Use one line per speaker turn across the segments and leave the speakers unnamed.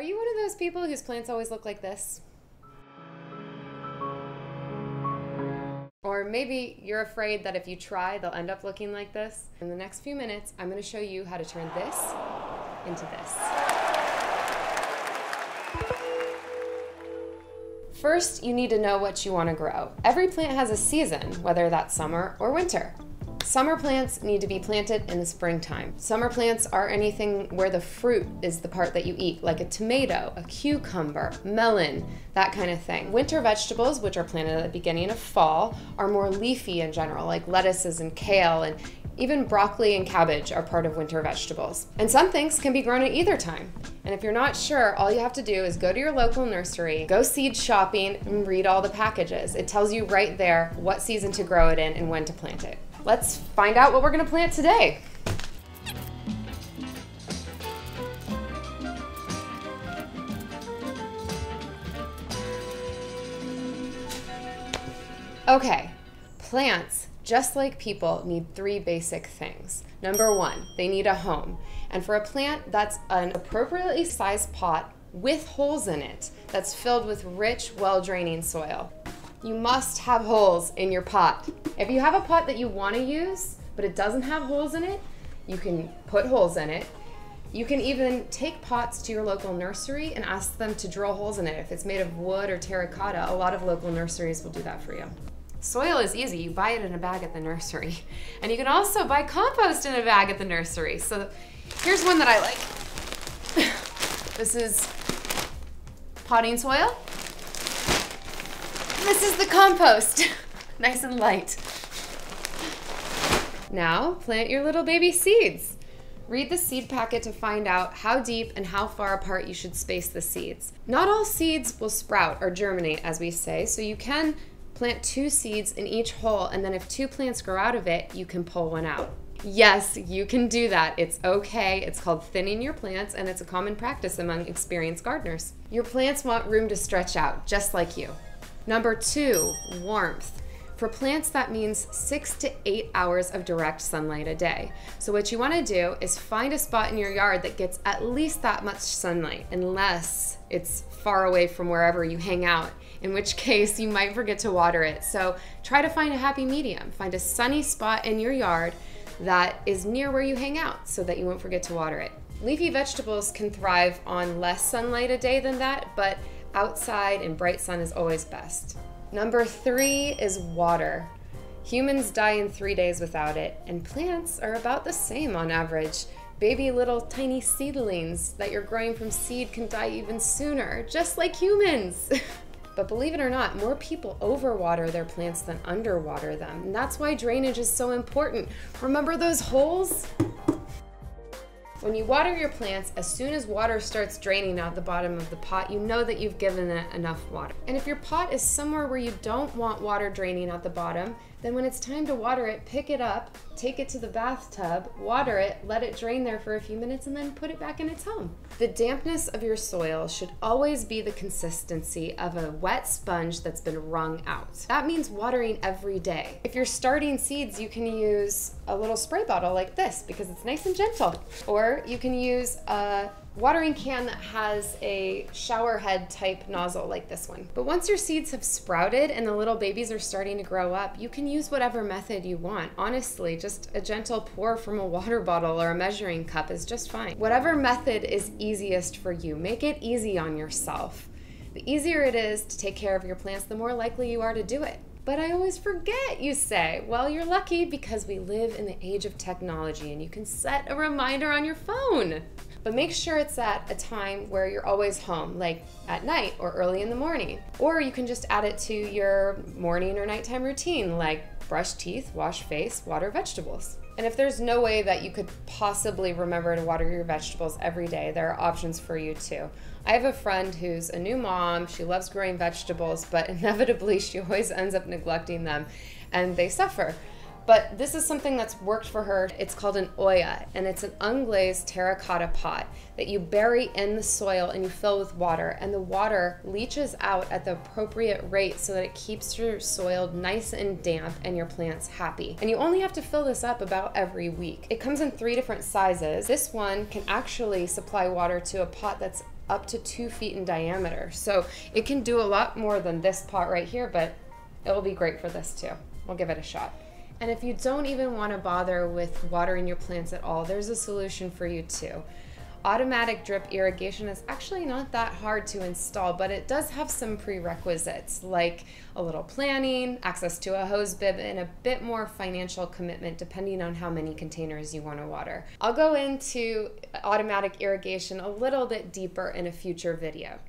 Are you one of those people whose plants always look like this? Or maybe you're afraid that if you try, they'll end up looking like this. In the next few minutes, I'm going to show you how to turn this into this. First, you need to know what you want to grow. Every plant has a season, whether that's summer or winter. Summer plants need to be planted in the springtime. Summer plants are anything where the fruit is the part that you eat, like a tomato, a cucumber, melon, that kind of thing. Winter vegetables, which are planted at the beginning of fall, are more leafy in general, like lettuces and kale, and even broccoli and cabbage are part of winter vegetables. And some things can be grown at either time. And if you're not sure, all you have to do is go to your local nursery, go seed shopping, and read all the packages. It tells you right there what season to grow it in and when to plant it. Let's find out what we're going to plant today. Okay, plants, just like people, need three basic things. Number one, they need a home. And for a plant, that's an appropriately sized pot with holes in it that's filled with rich, well-draining soil. You must have holes in your pot. If you have a pot that you want to use, but it doesn't have holes in it, you can put holes in it. You can even take pots to your local nursery and ask them to drill holes in it. If it's made of wood or terracotta, a lot of local nurseries will do that for you. Soil is easy. You buy it in a bag at the nursery. And you can also buy compost in a bag at the nursery. So here's one that I like. This is potting soil. This is the compost, nice and light. Now, plant your little baby seeds. Read the seed packet to find out how deep and how far apart you should space the seeds. Not all seeds will sprout or germinate, as we say, so you can plant 2 seeds in each hole, and then if 2 plants grow out of it, you can pull one out. Yes, you can do that. It's okay. It's called thinning your plants, and it's a common practice among experienced gardeners. Your plants want room to stretch out, just like you. Number 2, warmth. For plants, that means 6 to 8 hours of direct sunlight a day. So what you want to do is find a spot in your yard that gets at least that much sunlight, unless it's far away from wherever you hang out, in which case you might forget to water it. So try to find a happy medium. Find a sunny spot in your yard that is near where you hang out so that you won't forget to water it. Leafy vegetables can thrive on less sunlight a day than that, but outside and bright sun is always best. Number 3 is water. Humans die in 3 days without it, and plants are about the same on average. Baby little tiny seedlings that you're growing from seed can die even sooner, just like humans. But believe it or not, more people overwater their plants than underwater them, and that's why drainage is so important. Remember those holes? When you water your plants, as soon as water starts draining out the bottom of the pot, you know that you've given it enough water. And if your pot is somewhere where you don't want water draining out the bottom, then when it's time to water it, pick it up, take it to the bathtub, water it, let it drain there for a few minutes, and then put it back in its home. The dampness of your soil should always be the consistency of a wet sponge that's been wrung out. That means watering every day. If you're starting seeds, you can use a little spray bottle like this because it's nice and gentle. Or you can use a watering can that has a shower head type nozzle like this one. But once your seeds have sprouted and the little babies are starting to grow up, you can use whatever method you want. Honestly, just a gentle pour from a water bottle or a measuring cup is just fine. Whatever method is easiest for you, make it easy on yourself. The easier it is to take care of your plants, the more likely you are to do it. But I always forget, you say. Well, you're lucky because we live in the age of technology and you can set a reminder on your phone. But make sure it's at a time where you're always home, like at night or early in the morning. Or you can just add it to your morning or nighttime routine, like brush teeth, wash face, water vegetables. And if there's no way that you could possibly remember to water your vegetables every day, there are options for you too. I have a friend who's a new mom. She loves growing vegetables, but inevitably she always ends up neglecting them and they suffer. But this is something that's worked for her. It's called an oya, and it's an unglazed terracotta pot that you bury in the soil and you fill with water, and the water leaches out at the appropriate rate so that it keeps your soil nice and damp and your plants happy. And you only have to fill this up about every week. It comes in 3 different sizes. This one can actually supply water to a pot that's up to 2 feet in diameter. So it can do a lot more than this pot right here, but it'll be great for this too. We'll give it a shot. And if you don't even want to bother with watering your plants at all, there's a solution for you too. Automatic drip irrigation is actually not that hard to install, but it does have some prerequisites like a little planning, access to a hose bib, and a bit more financial commitment depending on how many containers you want to water. I'll go into automatic irrigation a little bit deeper in a future video.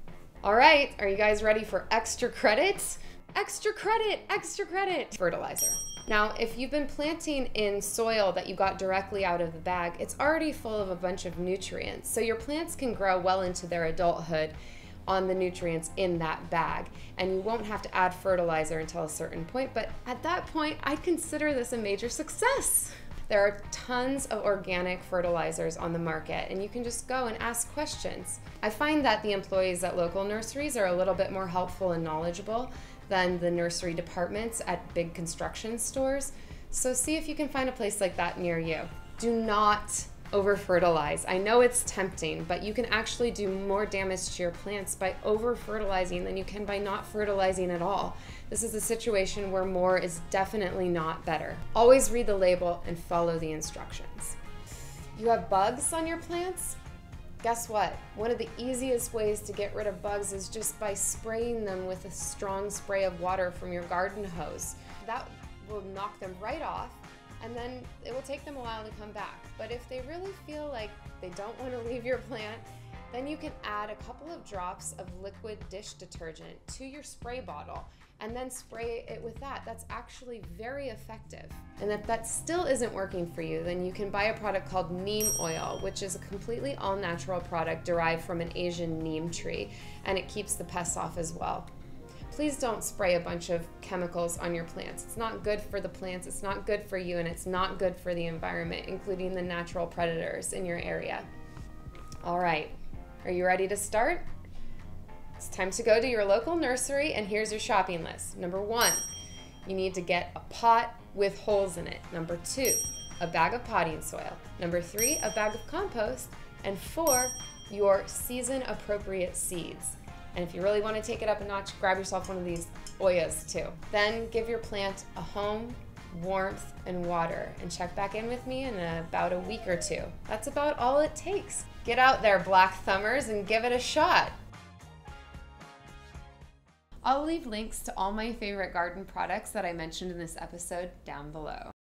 All right, are you guys ready for extra credit? Extra credit, extra credit. Fertilizer. Now, if you've been planting in soil that you got directly out of the bag, it's already full of a bunch of nutrients. So your plants can grow well into their adulthood on the nutrients in that bag. And you won't have to add fertilizer until a certain point. But at that point, I'd consider this a major success. There are tons of organic fertilizers on the market, and you can just go and ask questions. I find that the employees at local nurseries are a little bit more helpful and knowledgeable than the nursery departments at big construction stores. So see if you can find a place like that near you. Do not over-fertilize. I know it's tempting, but you can actually do more damage to your plants by over-fertilizing than you can by not fertilizing at all. This is a situation where more is definitely not better. Always read the label and follow the instructions. You have bugs on your plants? Guess what? One of the easiest ways to get rid of bugs is just by spraying them with a strong spray of water from your garden hose. That will knock them right off, and then it will take them a while to come back. But if they really feel like they don't want to leave your plant, then you can add a couple of drops of liquid dish detergent to your spray bottle and then spray it with that. That's actually very effective. And if that still isn't working for you, then you can buy a product called neem oil, which is a completely all-natural product derived from an Asian neem tree, and it keeps the pests off as well. Please don't spray a bunch of chemicals on your plants. It's not good for the plants, it's not good for you, and it's not good for the environment, including the natural predators in your area. All right, are you ready to start? It's time to go to your local nursery, and here's your shopping list. Number 1, you need to get a pot with holes in it. Number 2, a bag of potting soil. Number 3, a bag of compost. And 4, your season-appropriate seeds. And if you really want to take it up a notch, grab yourself one of these oyas too. Then give your plant a home, warmth, and water, and check back in with me in about a week or 2. That's about all it takes. Get out there, black thumbers, and give it a shot. I'll leave links to all my favorite garden products that I mentioned in this episode down below.